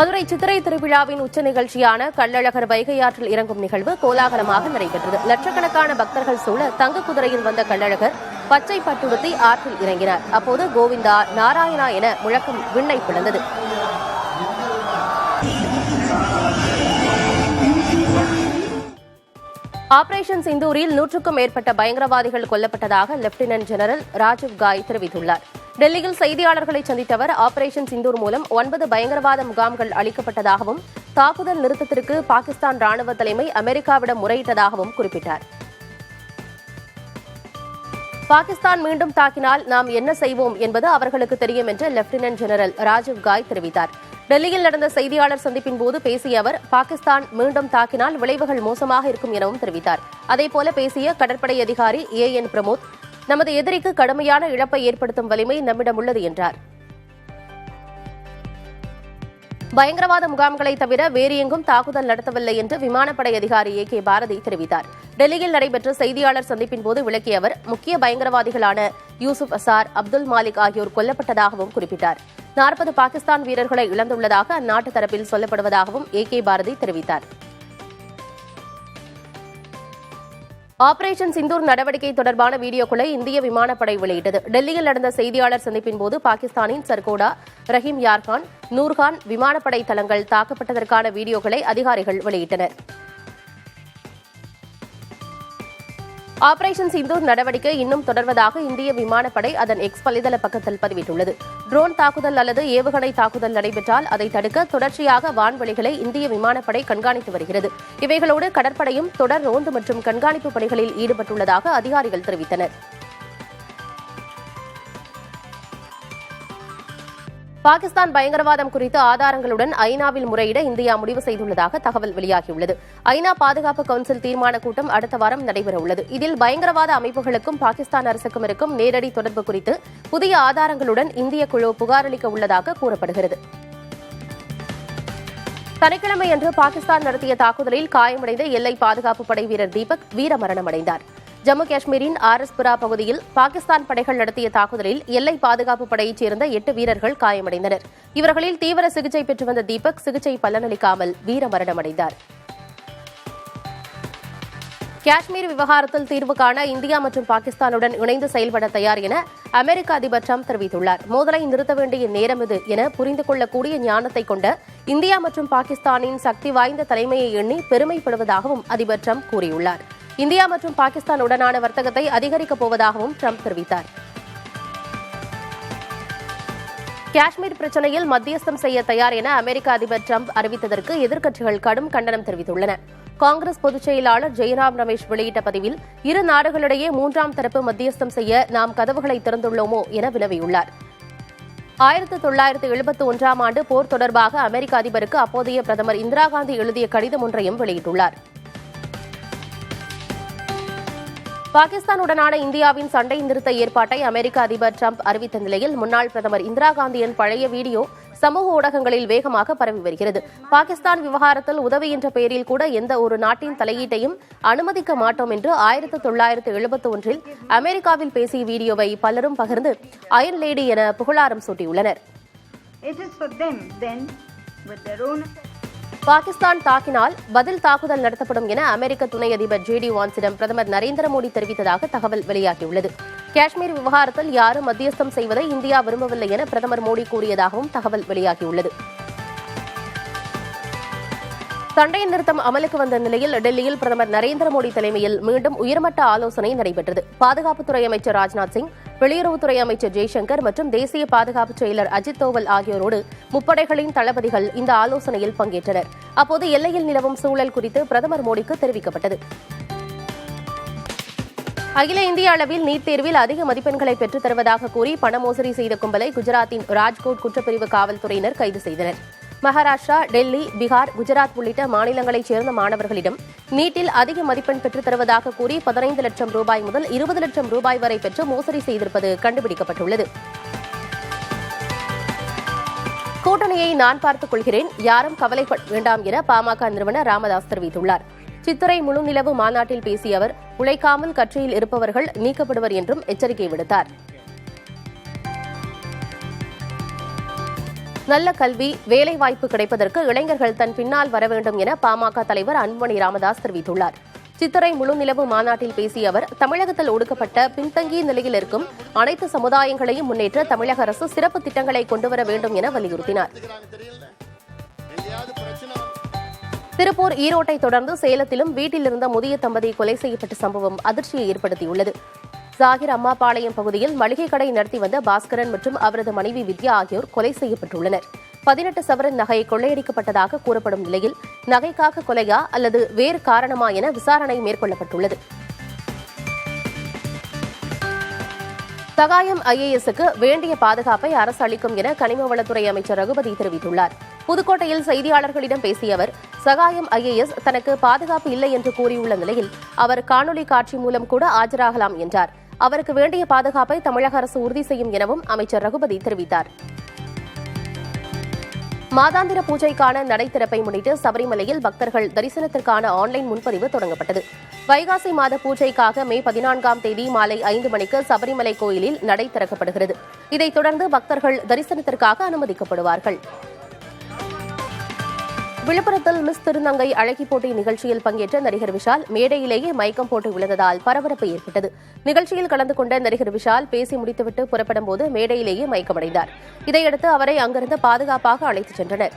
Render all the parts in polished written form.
மதுரை சித்திரை திருவிழாவின் உச்ச நிகழ்ச்சியான கள்ளழகர் வைகையாற்றில் இறங்கும் நிகழ்வு கோலாகலமாக நடைபெற்றது. லட்சக்கணக்கான பக்தர்கள் சூழ தங்க குதிரையில் வந்த கள்ளழகர் பச்சை பட்டுடுத்தி ஆற்றில் இறங்கினார். அப்போது கோவிந்தா நாராயணா என முழக்கம் விண்ணை பிளந்தது. ஆபரேஷன் சிந்தூரில் 100க்கும் மேற்பட்ட பயங்கரவாதிகள் கொல்லப்பட்டதாக லெப்டினன்ட் ஜெனரல் ராஜீவ் காய் தெரிவித்துள்ளார். டெல்லியில் செய்தியாளர்களை சந்தித்த அவர் ஆபரேஷன் சிந்தூர் மூலம் 9 பயங்கரவாத முகாம்கள் அளிக்கப்பட்டதாகவும் தாக்குதல் நிறுத்தத்திற்கு பாகிஸ்தான் ராணுவ தலைமை அமெரிக்காவிடம் முறையிட்டதாகவும் குறிப்பிட்டார். பாகிஸ்தான் மீண்டும் தாக்கினால் நாம் என்ன செய்வோம் என்பது அவர்களுக்கு தெரியும் என்று லெப்டினன்ட் ஜெனரல் ராஜீவ் காய் தெரிவித்தார். டெல்லியில் நடந்த செய்தியாளர் சந்திப்பின் போது பேசிய அவர் பாகிஸ்தான் மீண்டும் தாக்கினால் விளைவுகள் மோசமாக இருக்கும் எனவும் தெரிவித்தார். அதேபோல பேசிய கடற்படை அதிகாரி AN பிரமோத், நமது எதிரிக்கு கடுமையான இழப்பை ஏற்படுத்தும் வலிமை நம்மிடம் உள்ளது என்றார். பயங்கரவாத முகாம்களை தவிர வேறு எங்கும் தாக்குதல் நடத்தவில்லை என்று விமானப்படை அதிகாரி AK பாரதி தெரிவித்தார். டெல்லியில் நடைபெற்ற செய்தியாளர் சந்திப்பின் போது விளக்கிய அவர் முக்கிய பயங்கரவாதிகளான யூசுப் அசார், அப்துல் மாலிக் ஆகியோர் கொல்லப்பட்டதாகவும் குறிப்பிட்டார். 40 பாகிஸ்தான் வீரர்களை இழந்துள்ளதாக அந்நாட்டு தரப்பில் சொல்லப்படுவதாகவும் AK பாரதி தெரிவித்தார். ஆபரேஷன் சிந்தூர் நடவடிக்கை தொடர்பான வீடியோக்களை இந்திய விமானப்படை வெளியிட்டது. டெல்லியில் நடந்த செய்தியாளர் சந்திப்பின் போது பாகிஸ்தானின் சர்கோடா, ரஹீம் யார்கான், நூர்கான் விமானப்படை தளங்கள் தாக்கப்பட்டதற்கான வீடியோக்களை அதிகாரிகள் வெளியிட்டனர். ஆபரேஷன் சிந்தூர் நடவடிக்கை இன்னும் தொடர்வதாக இந்திய விமானப்படை அதன் எக்ஸ் வலைதள பக்கத்தில் பதிவிட்டுள்ளது. ட்ரோன் தாக்குதல் அல்லது ஏவுகணை தாக்குதல் நடைபெற்றால் அதை தடுக்க தொடர்ச்சியாக வான்வெளிகளை இந்திய விமானப்படை கண்காணித்து வருகிறது. இவைகளோடு கடற்படையும் தொடர் ரோந்து மற்றும் கண்காணிப்பு பணிகளில் ஈடுபட்டுள்ளதாக அதிகாரிகள் தெரிவித்தனர். பாகிஸ்தான் பயங்கரவாதம் குறித்த ஆதாரங்களுடன் ஐநாவில் முறையிட இந்தியா முடிவு செய்துள்ளதாக தகவல் வெளியாகியுள்ளது. ஐநா பாதுகாப்பு கவுன்சில் தீர்மான கூட்டம் அடுத்த வாரம் நடைபெறவுள்ளது. இதில் பயங்கரவாத அமைப்புகளுக்கும் பாகிஸ்தான் அரசுக்கும் இருக்கும் நேரடி தொடர்பு குறித்து புதிய ஆதாரங்களுடன் இந்திய குழு புகாரளிக்க உள்ளதாக கூறப்படுகிறது. சனிக்கிழமையன்று பாகிஸ்தான் நடத்திய தாக்குதலில் காயமடைந்த எல்லை பாதுகாப்பு படை வீரர் தீபக் வீரமரணமடைந்தார். ஜம்மு காஷ்மீரின் ஆர்எஸ்புரா பகுதியில் பாகிஸ்தான் படைகள் நடத்திய தாக்குதலில் எல்லை பாதுகாப்பு படையைச் சேர்ந்த 8 வீரர்கள் காயமடைந்தனர். இவர்களில் தீவிர சிகிச்சை பெற்று வந்த தீபக் சிகிச்சை பலனளிக்காமல் வீரமரணமடைந்தார். காஷ்மீர் விவகாரத்தில் தீர்வு காண இந்தியா மற்றும் பாகிஸ்தானுடன் இணைந்து செயல்பட தயார் என அமெரிக்க அதிபர் டிரம்ப் தெரிவித்துள்ளார். மோதலை நிறுத்த வேண்டிய நேரம் இது என புரிந்து கொள்ளக்கூடிய ஞானத்தை கொண்ட இந்தியா மற்றும் பாகிஸ்தானின் சக்தி வாய்ந்த தலைமையை எண்ணி பெருமைப்படுவதாகவும் அதிபர் டிரம்ப் கூறியுள்ளார். இந்தியா மற்றும் பாகிஸ்தானுடனான வர்த்தகத்தை அதிகரிக்கப் போவதாகவும் டிரம்ப் தெரிவித்தார். காஷ்மீர் பிரச்சினையில் மத்தியஸ்தம் செய்ய தயார் என அமெரிக்க அதிபர் டிரம்ப் அறிவித்ததற்கு எதிர்க்கட்சிகள் கடும் கண்டனம் தெரிவித்துள்ளன. காங்கிரஸ் பொதுச் செயலாளர் ஜெய்ராம் ரமேஷ் வெளியிட்ட பதிவில் இரு நாடுகளிடையே 3ஆம் தரப்பு மத்தியஸ்தம் செய்ய நாம் கதவுகளை திறந்துள்ளோமோ என வினவியுள்ளார். 1971ஆம் ஆண்டு போர் தொடர்பாக அமெரிக்க அதிபருக்கு அப்போதைய பிரதமர் இந்திரா காந்தி எழுதிய கடிதம் ஒன்றையும் வெளியிட்டுள்ளார். பாகிஸ்தானுடனான இந்தியாவின் சண்டை நிறுத்த ஏற்பாட்டை அமெரிக்க அதிபர் டிரம்ப் அறிவித்த நிலையில் முன்னாள் பிரதமர் இந்திரா காந்தியின் பழைய வீடியோ சமூக ஊடகங்களில் வேகமாக பரவி வருகிறது. பாகிஸ்தான் விவகாரத்தில் உதவி என்ற பெயரில் கூட எந்த ஒரு நாட்டின் தலையீட்டையும் அனுமதிக்க மாட்டோம் என்று 1971இல் அமெரிக்காவில் பேசிய வீடியோவை பலரும் பகிர்ந்து அயன் லேடி என புகழாரம் சூட்டியுள்ளனர். பாகிஸ்தான் தாக்கினால் பதில் தாக்குதல் நடத்தப்படும் என அமெரிக்க துணை அதிபர் JD வான்ஸிடம் பிரதமர் நரேந்திர மோடி தெரிவித்ததாக தகவல் வெளியாகியுள்ளது. காஷ்மீர் விவகாரத்தில் யாரும் மத்தியஸ்தம் செய்வதை இந்தியா விரும்பவில்லை என பிரதமர் மோடி கூறியதாகவும் தகவல் வெளியாகியுள்ளது. சண்டை நிறுத்தம் அமலுக்கு வந்த நிலையில் டெல்லியில் பிரதமர் நரேந்திர மோடி தலைமையில் மீண்டும் உயர்மட்ட ஆலோசனை நடைபெற்றது. பாதுகாப்புத்துறை அமைச்சர் ராஜ்நாத் சிங், வெளியுறவுத்துறை அமைச்சர் ஜெய்சங்கர் மற்றும் தேசிய பாதுகாப்பு செயலர் அஜித் தோவல் ஆகியோரோடு முப்படைகளின் தளபதிகள் இந்த ஆலோசனையில் பங்கேற்றனர். அப்போது எல்லையில் நிலவும் சூழல் குறித்து பிரதமர் மோடிக்கு தெரிவிக்கப்பட்டது. அகில இந்திய அளவில் நீட் தேர்வில் அதிக மதிப்பெண்களை பெற்றுத் தருவதாக கூறி பண மோசடி செய்த கும்பலை குஜராத்தின் ராஜ்கோட் குற்றப்பிரிவு காவல்துறையினர் கைது செய்தனர். மகாராஷ்டிரா, டெல்லி, பீகார், குஜராத் உள்ளிட்ட மாநிலங்களைச் சேர்ந்த மாணவர்களிடம் நீட்டில் அதிக மதிப்பெண் பெற்றுத் தருவதாக கூறி 15 லட்சம் ரூபாய் முதல் 20 லட்சம் ரூபாய் வரை பெற்று மோசடி செய்திருப்பது கண்டுபிடிக்கப்பட்டுள்ளது. கூட்டணியை நான் பார்த்துக் கொள்கிறேன், யாரும் கவலைப்பட வேண்டாம் என பாமக நிறுவனர் ராமதாஸ் தெரிவித்துள்ளார். சித்திரை முழுநிலவு மாநாட்டில் பேசிய அவர் உழைக்காமல் கட்சியில் இருப்பவர்கள் நீக்கப்படுவர் என்றும் எச்சரிக்கை விடுத்தார். நல்ல கல்வி, வேலைவாய்ப்பு கிடைப்பதற்கு இளைஞர்கள் தன் பின்னால் வர வேண்டும் என பாமக தலைவர் அன்புமணி ராமதாஸ் தெரிவித்துள்ளார். சித்திரை முழுநிலவு மாநாட்டில் பேசிய அவர், தமிழகத்தில் ஒடுக்கப்பட்ட பின்தங்கிய நிலையில் இருக்கும் அனைத்து சமுதாயங்களையும் முன்னேற்ற தமிழக அரசு சிறப்பு திட்டங்களை கொண்டுவர வேண்டும் என வலியுறுத்தினார். திருப்பூர், ஈரோட்டை தொடர்ந்து சேலத்திலும் வீட்டில் இருந்த முதிய தம்பதி கொலை செய்யப்பட்ட சம்பவம் அதிர்ச்சியை ஏற்படுத்தியுள்ளது. ஜாகிர் அம்மாபாளையம் பகுதியில் மளிகை கடை நடத்தி வந்த பாஸ்கரன் மற்றும் அவரது மனைவி வித்யா ஆகியோர் கொலை செய்யப்பட்டுள்ளனர். 18 சவரன் நகை கொள்ளையடிக்கப்பட்டதாக கூறப்படும் நிலையில் நகைக்காக கொலையா அல்லது வேறு காரணமா என விசாரணை மேற்கொள்ளப்பட்டுள்ளது. சகாயம் IAS-க்கு வேண்டிய பாதுகாப்பை அரசு அளிக்கும் என கனிமவளத்துறை அமைச்சர் ரகுபதி தெரிவித்துள்ளார். புதுக்கோட்டையில் செய்தியாளர்களிடம் பேசிய அவர், சகாயம் IAS தனக்கு பாதுகாப்பு இல்லை என்று கூறியுள்ள நிலையில் அவர் காணொலி காட்சி மூலம் கூட ஆஜராகலாம் என்றார். அவருக்கு வேண்டிய பாதுகாப்பை தமிழக அரசு உறுதி செய்யும் எனவும் அமைச்சர் ரகுபதி தெரிவித்தார். மாதாந்திர பூஜைக்கான நடை திறப்பை முன்னிட்டு சபரிமலையில் பக்தர்கள் தரிசனத்திற்கான ஆன்லைன் முன்பதிவு தொடங்கப்பட்டது. வைகாசி மாத பூஜைக்காக மே 14ஆம் தேதி மாலை 5 மணிக்கு சபரிமலை கோயிலில் நடை திறக்கப்படுகிறது. இதைத் தொடர்ந்து பக்தர்கள் தரிசனத்திற்காக அனுமதிக்கப்படுவார்கள். விழுப்புரத்தில் மிஸ் திருநங்கை அழகி போட்டி நிகழ்ச்சியில் பங்கேற்ற நடிகர் விஷால் மேடையிலேயே மயக்கம் போட்டு விழுந்ததால் பரபரப்பு ஏற்பட்டது. நிகழ்ச்சியில் கலந்து கொண்ட நடிகர் விஷால் பேசி முடித்துவிட்டு புறப்படும் போது மேடையிலேயே மயக்கமடைந்தார். இதையடுத்து அவரை அங்கிருந்து பாதுகாப்பாக அழைத்துச் சென்றனர்.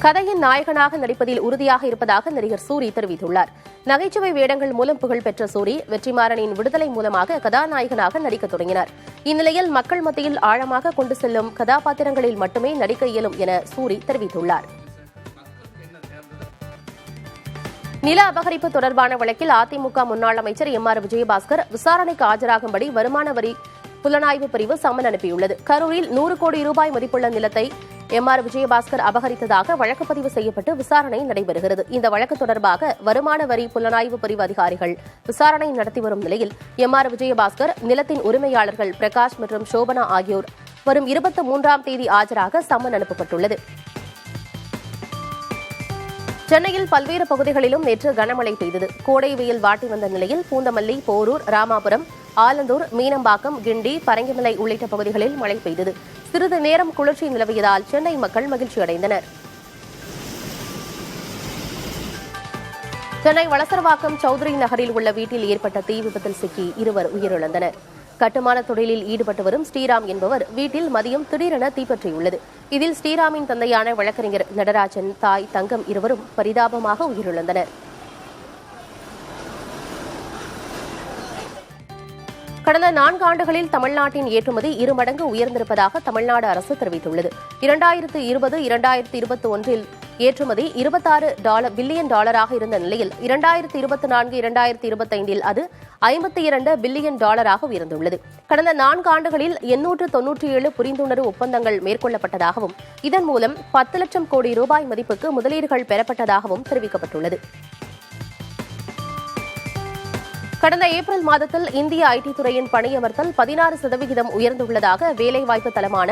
கதையின் நாயகனாக நடிப்பதில் உறுதியாக இருப்பதாக நடிகர் சூரி தெரிவித்துள்ளார். நகைச்சுவை வேடங்கள் மூலம் புகழ் பெற்ற சூரி வெற்றிமாறனின் விடுதலை மூலமாக கதாநாயகனாக நடிக்க தொடங்கினார். இந்நிலையில் மக்கள் மத்தியில் ஆழமாக கொண்டு செல்லும் கதாபாத்திரங்களில் மட்டுமே நடிக்க இயலும் என சூரி தெரிவித்துள்ளார். நில அபகரிப்பு தொடர்பான வழக்கில் அதிமுக முன்னாள் அமைச்சர் MR விஜயபாஸ்கர் விசாரணைக்கு ஆஜராகும்படி வருமான வரி புலனாய்வு பிரிவு சம்மன் அனுப்பியுள்ளது. கரூரில் 100 கோடி ரூபாய் மதிப்புள்ள நிலத்தை MR விஜயபாஸ்கர் அபகரித்ததாக வழக்கு பதிவு செய்யப்பட்டு விசாரணை நடைபெறுகிறது. இந்த வழக்கு தொடர்பாக வருமான வரி புலனாய்வு பிரிவு அதிகாரிகள் விசாரணை நடத்தி வரும் நிலையில் MR விஜயபாஸ்கர் நிலத்தின் உரிமையாளர்கள் பிரகாஷ் மற்றும் சோபனா ஆகியோர் வரும் 23ஆம் தேதி ஆஜராக சம்மன் அனுப்பப்பட்டுள்ளது. சென்னையில் பல்வேறு பகுதிகளிலும் நேற்று கனமழை பெய்தது. கோடை வெயில் வாட்டி வந்த நிலையில் பூந்தமல்லி, போரூர், ராமாபுரம், ஆலந்தூர், மீனம்பாக்கம், கிண்டி, பரங்கிமலை உள்ளிட்ட பகுதிகளில் மழை பெய்தது. சிறிது நேரம் குளிர்ச்சி நிலவியதால் சென்னை மக்கள் மகிழ்ச்சியடைந்தனர். சென்னை வளசரவாக்கம் சௌத்ரி நகரில் உள்ள வீட்டில் ஏற்பட்ட தீ விபத்தில் சிக்கி 2 உயிரிழந்தனர். கட்டுமான தொழிலில் ஈடுபட்டு வரும் ஸ்ரீராம் என்பவர் வீட்டில் மதியம் திடீரென தீப்பற்றியுள்ளது. இதில் ஸ்ரீராமின் தந்தையான வழக்கறிஞர் நடராஜன், தாய் தங்கம் இருவரும் பரிதாபமாக உயிரிழந்தனர். கடந்த 4 ஆண்டுகளில் தமிழ்நாட்டின் ஏற்றுமதி 2 மடங்கு உயர்ந்திருப்பதாக தமிழ்நாடு அரசு தெரிவித்துள்ளது. 2020-2021 ஏற்றுமதி $26 பில்லியன் இருந்த நிலையில் 2024-2025 அது $52 பில்லியன் உயர்ந்துள்ளது. கடந்த 4 ஆண்டுகளில் 897 புரிந்துணர்வு ஒப்பந்தங்கள் மேற்கொள்ளப்பட்டதாகவும் இதன் மூலம் 10 லட்சம் கோடி ரூபாய் மதிப்புக்கு முதலீடுகள் பெறப்பட்டதாகவும் தெரிவிக்கப்பட்டுள்ளது. கடந்த ஏப்ரல் மாதத்தில் இந்திய IT துறையின் பணியமர்த்தல் 16% உயர்ந்துள்ளதாக வேலைவாய்ப்பு தளமான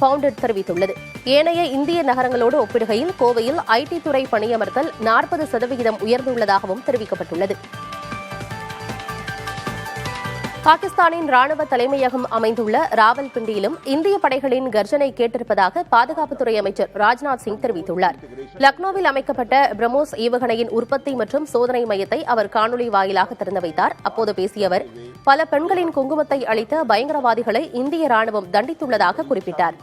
பவுண்டட் தெரிவித்துள்ளது. ஏனைய இந்திய நகரங்களோடு ஒப்பிடுகையில் கோவையில் IT துறை பணியமர்த்தல் 40% உயர்ந்துள்ளதாகவும் தெரிவிக்கப்பட்டுள்ளது. பாகிஸ்தானின் ராணுவ தலைமையகம் அமைந்துள்ள ராவல்பிண்டியிலும் இந்திய படைகளின் கர்ஜனை கேட்டிருப்பதாக பாதுகாப்புத்துறை அமைச்சர் ராஜ்நாத் சிங் தெரிவித்துள்ளார். லக்னோவில் அமைக்கப்பட்ட பிரம்மோஸ் ஏவுகணையின் உற்பத்தி மற்றும் சோதனை மையத்தை அவர் காணொலி வாயிலாக திறந்து வைத்தார். அப்போது பேசிய அவர், பல பெண்களின் குங்குமத்தை அளித்த பயங்கரவாதிகளை இந்திய ராணுவம் தண்டித்துள்ளதாக குறிப்பிட்டார்.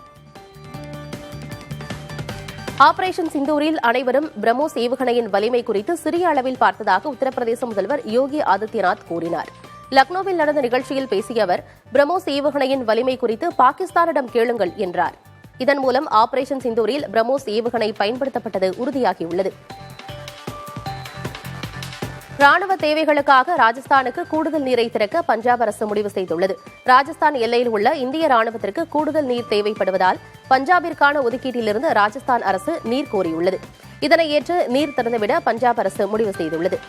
ஆபரேஷன் சிந்தூரில் அனைவரும் பிரம்மோஸ் ஏவுகணையின் வலிமை குறித்து சிறிய அளவில் பார்த்ததாக உத்தரப்பிரதேச முதல்வர் யோகி ஆதித்யநாத் கூறினார். லக்னோவில் நடந்த நிகழ்ச்சியில் பேசிய அவர், பிரம்மோஸ் ஏவுகணையின் வலிமை குறித்து பாகிஸ்தானிடம் கேளுங்கள் என்றார். இதன் மூலம் ஆபரேஷன் சிந்தூரில் பிரம்மோஸ் ஏவுகணை பயன்படுத்தப்பட்டது உறுதியாகியுள்ளது. ராணுவ தேவைகளுக்காக ராஜஸ்தானுக்கு கூடுதல் நீரை திறக்க பஞ்சாப் அரசு முடிவு செய்துள்ளது. ராஜஸ்தான் எல்லையில் உள்ள இந்திய ராணுவத்திற்கு கூடுதல் நீர் தேவைப்படுவதால் பஞ்சாபிற்கான ஒதுக்கீட்டிலிருந்து ராஜஸ்தான் அரசு நீர் கோரியுள்ளது. இதனை ஏற்று நீர் திறந்துவிட பஞ்சாப் அரசு முடிவு செய்துள்ளது.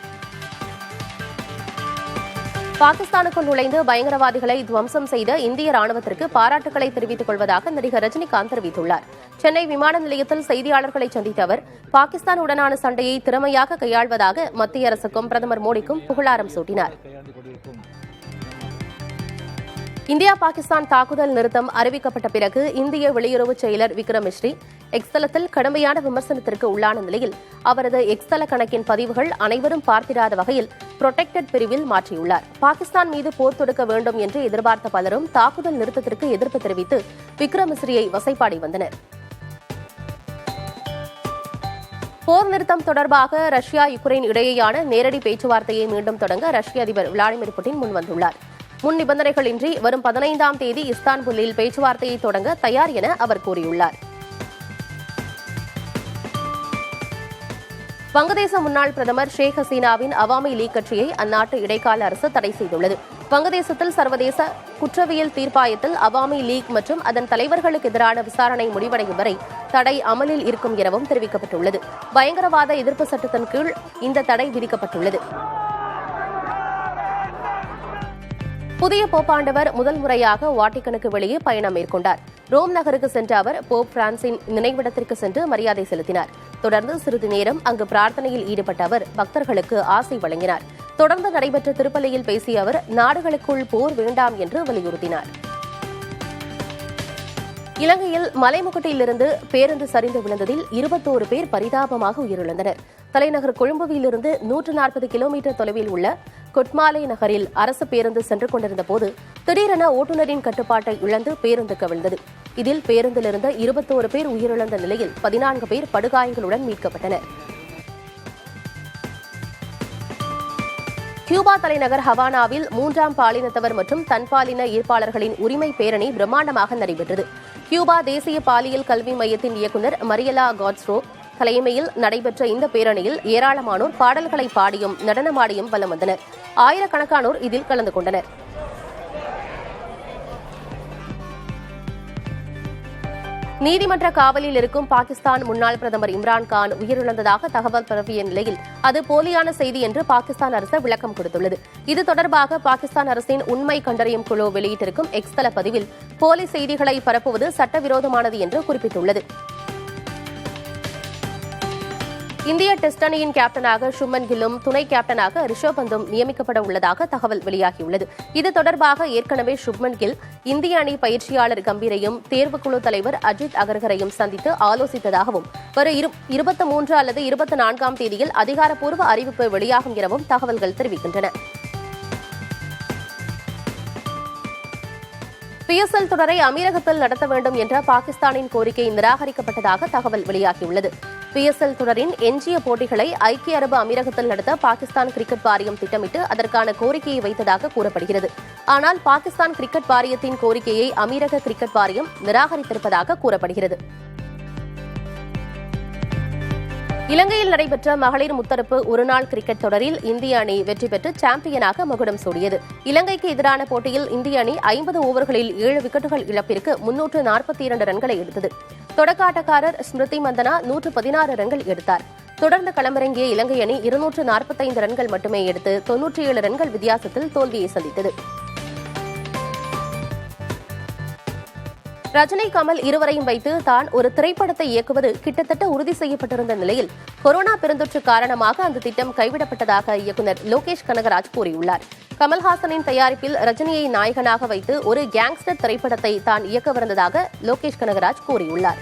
பாகிஸ்தானுக்குள் நுழைந்து பயங்கரவாதிகளை துவம்சம் செய்த இந்திய ராணுவத்திற்கு பாராட்டுகளை தெரிவித்துக் கொள்வதாக நடிகர் ரஜினிகாந்த் தெரிவித்துள்ளார். சென்னை விமான நிலையத்தில் செய்தியாளர்களை சந்தித்த அவர், பாகிஸ்தானுடனான சண்டையை திறமையாக கையாள்வதாக மத்திய அரசுக்கும் பிரதமர் மோடிக்கும் புகழாரம் சூட்டினார். இந்தியா பாகிஸ்தான் தாக்குதல் நிறுத்தம் அறிவிக்கப்பட்ட பிறகு இந்திய வெளியுறவுச் செயலர் விக்ரம் மிஸ்ரி எக்ஸ் தளத்தில் கடுமையான விமர்சனத்திற்கு உள்ளான நிலையில் அவரது எக்ஸ் தள கணக்கின் பதிவுகள் அனைவரும் பார்த்திராத வகையில் புரொடெக்டட் பிரிவில் மாற்றியுள்ளார். பாகிஸ்தான் மீது போர் தொடுக்க வேண்டும் என்று எதிர்பார்த்த பலரும் தாக்குதல் நிறுத்தத்திற்கு எதிர்ப்பு தெரிவித்து விக்ரம் மிஸ்ரியை வசைபாடி வந்தனர். போர் நிறுத்தம் தொடர்பாக ரஷ்யா யுக்ரைன் இடையேயான நேரடி பேச்சுவார்த்தையை மீண்டும் தொடங்க ரஷ்ய அதிபர் விளாடிமிர் புட்டின் முன்வந்துள்ளார். முன் நிபந்தனைகளின்றி வரும் 15ஆம் தேதி இஸ்தான்புல்லில் பேச்சுவார்த்தையை தொடங்க தயார் என அவர் கூறியுள்ளார். வங்கதேச முன்னாள் பிரதமர் ஷேக் ஹசீனாவின் அவாமி லீக் கட்சியை அந்நாட்டு இடைக்கால அரசு தடை செய்துள்ளது. வங்கதேசத்தில் சர்வதேச குற்றவியல் தீர்ப்பாயத்தில் அவாமி லீக் மற்றும் அதன் தலைவர்களுக்கு எதிரான விசாரணை முடிவடையும் வரை தடை அமலில் இருக்கும் எனவும் தெரிவிக்கப்பட்டுள்ளது. பயங்கரவாத எதிர்ப்பு சட்டத்தின் கீழ் இந்த தடை விதிக்கப்பட்டுள்ளது. புதிய போப்பாண்டவர் முதல் முறையாக வாட்டிக்கனுக்கு வெளியே பயணம் மேற்கொண்டார். ரோம் நகருக்கு சென்ற அவர் போப் பிரான்சின் நினைவிடத்திற்கு சென்று மரியாதை செலுத்தினார். தொடர்ந்து சிறிது நேரம் அங்கு பிரார்த்தனையில் ஈடுபட்ட அவர் பக்தர்களுக்கு ஆசை வழங்கினார். தொடர்ந்து நடைபெற்ற திருப்பலியில் பேசிய அவர் நாடுகளுக்குள் போர் வேண்டாம் என்று வலியுறுத்தினார். இலங்கையில் மலைமுகட்டிலிருந்து பேருந்து சரிந்து விழுந்ததில் 21 பேர் பரிதாபமாக உயிரிழந்தனர். தலைநகர் கொழும்புவிலிருந்து 140 கிலோமீட்டர் தொலைவில் உள்ள கொட்மாலை நகரில் அரசு பேருந்து சென்று கொண்டிருந்த போது திடீரென ஓட்டுநரின் கட்டுப்பாட்டை இழந்து பேருந்து கவிழ்ந்தது. இதில் பேருந்திலிருந்த 21 பேர் உயிரிழந்த நிலையில் 14 பேர் படுகாயங்களுடன் மீட்கப்பட்டனர். கியூபா தலைநகர் ஹவானாவில் 3ஆம் பாலினத்தவர் மற்றும் தன்பாலின ஈர்ப்பாளர்களின் உரிமை பேரணி பிரம்மாண்டமாக நடைபெற்றது. கியூபா தேசிய பாலியல் கல்வி மையத்தின் இயக்குநர் மரியலா காட்ஸ்ரோ தலைமையில் நடைபெற்ற இந்த பேரணியில் ஏராளமானோர் பாடல்களை பாடியும் நடனமாடியும் வலம் வந்தனர். ஆயிரக்கணக்கானோர் இதில் கலந்து கொண்டனர். நீதிமன்ற காவலில் இருக்கும் பாகிஸ்தான் முன்னாள் பிரதமர் இம்ரான்கான் உயிரிழந்ததாக தகவல் பரவிய நிலையில் அது போலியான செய்தி என்று பாகிஸ்தான் அரசு விளக்கம் கொடுத்துள்ளது. இது தொடர்பாக பாகிஸ்தான் அரசின் உண்மை கண்டறியும் குழு வெளியிட்டிருக்கும் எக்ஸ் தள பதிவில் போலி செய்திகளை பரப்புவது சட்டவிரோதமானது என்று குறிப்பிட்டுள்ளது. இந்திய டெஸ்ட் அணியின் கேப்டனாக சுப்மன் கில்லும் துணை கேப்டனாக ரிஷப் பந்தும் நியமிக்கப்பட உள்ளதாக தகவல் வெளியாகியுள்ளது. இது தொடர்பாக ஏற்கனவே சுப்மன் கில் இந்திய அணி பயிற்சியாளர் கம்பீரையும் தேர்வுக்குழு தலைவர் அஜித் அகர்கரையும் சந்தித்து ஆலோசித்ததாகவும் வரும் 23 அல்லது 24ஆம் தேதியில் அதிகாரப்பூர்வ அறிவிப்பு வெளியாகும் எனவும் தகவல்கள் தெரிவிக்கின்றன. PSL தொடரை அமீரகத்தில் நடத்த வேண்டும் என்ற பாகிஸ்தானின் கோரிக்கை நிராகரிக்கப்பட்டதாக தகவல் வெளியாகியுள்ளது. PSL தொடரின் எஞ்சிய போட்டிகளை ஐக்கிய அரபு அமீரகத்தில் நடத்த பாகிஸ்தான் கிரிக்கெட் வாரியம் திட்டமிட்டு அதற்கான கோரிக்கையை வைத்ததாக கூறப்படுகிறது. ஆனால் பாகிஸ்தான் கிரிக்கெட் வாரியத்தின் கோரிக்கையை அமீரக கிரிக்கெட் வாரியம் நிராகரித்திருப்பதாக கூறப்படுகிறது. இலங்கையில் நடைபெற்ற மகளிர் முத்தரப்பு ஒருநாள் கிரிக்கெட் தொடரில் இந்திய அணி வெற்றி பெற்று சாம்பியனாக மகுடம் சூடியது. இலங்கைக்கு எதிரான போட்டியில் இந்திய அணி 50 ஓவர்களில் 7 விக்கெட்டுகள் இழப்பிற்கு 342 ரன்களை எடுத்தது. தொடக்க ஆட்டக்காரர் ஸ்மிருதி மந்தனா 116 ரன்கள் எடுத்தார். தொடர்ந்து களமிறங்கிய இலங்கை அணி 245 ரன்கள் மட்டுமே எடுத்து 97 ரன்கள் வித்தியாசத்தில் தோல்வியை சந்தித்தது. ரஜினி, கமல் இருவரையும் வைத்து தான் ஒரு திரைப்படத்தை இயக்குவது கிட்டத்தட்ட உறுதி செய்யப்பட்டிருந்த நிலையில் கொரோனா பெருந்தொற்று காரணமாக அந்த திட்டம் கைவிடப்பட்டதாக இயக்குநர் லோகேஷ் கனகராஜ் கூறியுள்ளார். கமல்ஹாசனின் தயாரிப்பில் ரஜினியை நாயகனாக வைத்து ஒரு கேங்ஸ்டர் திரைப்படத்தை தான் இயக்கவிருந்ததாக லோகேஷ் கனகராஜ் கூறியுள்ளார்.